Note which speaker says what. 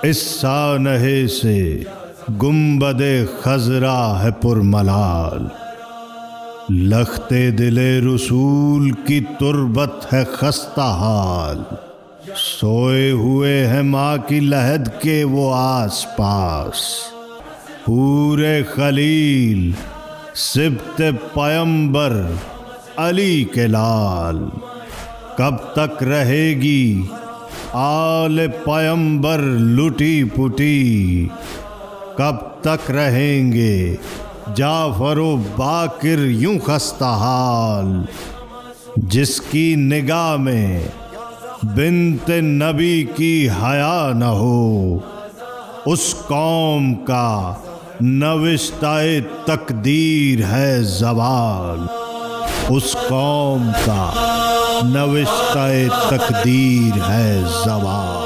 Speaker 1: इस सानहे से गुंबदे खजरा है पुरमलाल। लखते दिले रसूल की तुरबत है खस्ता हाल। सोए हुए हैं माँ की लहद के वो आस पास। पूरे खलील सिब्ते पयंबर अली के लाल। कब तक रहेगी आले पयंबर लुटी पुटी। कब तक रहेंगे जाफरो बाकिर यूं खस्ता हाल। जिसकी निगाह में बिन्ते नबी की हया न हो, उस कौम का नविश्ताए तकदीर है ज़वाल। उस कौम का नविश्ताए तकदीर है ज़वाल।